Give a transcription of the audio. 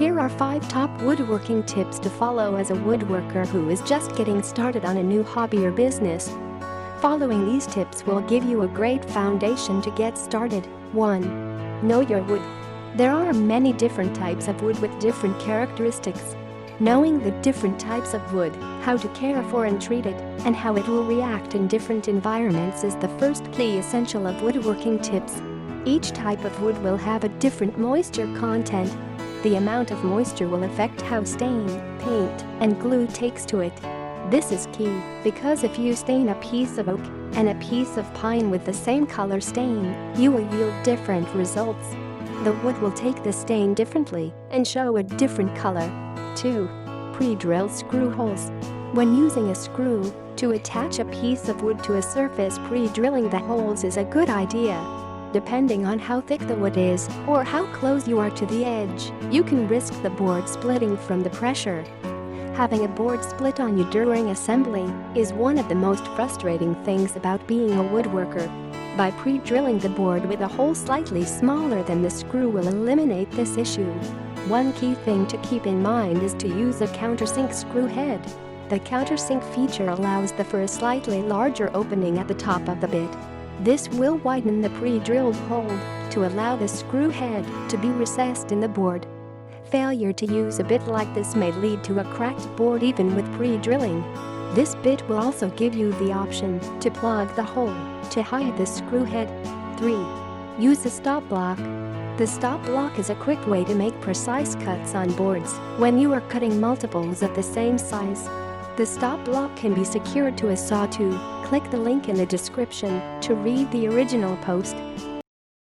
Here are 5 top woodworking tips to follow as a woodworker who is just getting started on a new hobby or business. Following these tips will give you a great foundation to get started. 1. Know your wood. There are many different types of wood with different characteristics. Knowing the different types of wood, how to care for and treat it, and how it will react in different environments is the first key essential of woodworking tips. Each type of wood will have a different moisture content. The amount of moisture will affect how stain, paint, and glue takes to it. This is key because if you stain a piece of oak and a piece of pine with the same color stain, you will yield different results. The wood will take the stain differently and show a different color. 2. Pre-drill screw holes. When using a screw to attach a piece of wood to a surface, pre-drilling the holes is a good idea. Depending on how thick the wood is or how close you are to the edge, you can risk the board splitting from the pressure. Having a board split on you during assembly is one of the most frustrating things about being a woodworker. By pre-drilling the board with a hole slightly smaller than the screw will eliminate this issue. One key thing to keep in mind is to use a countersink screw head. The countersink feature allows for a slightly larger opening at the top of the bit. This will widen the pre-drilled hole to allow the screw head to be recessed in the board. Failure to use a bit like this may lead to a cracked board even with pre-drilling. This bit will also give you the option to plug the hole to hide the screw head. 3. Use a stop block. The stop block is a quick way to make precise cuts on boards when you are cutting multiples of the same size. The stop block can be secured to a saw. Click the link in the description to read the original post.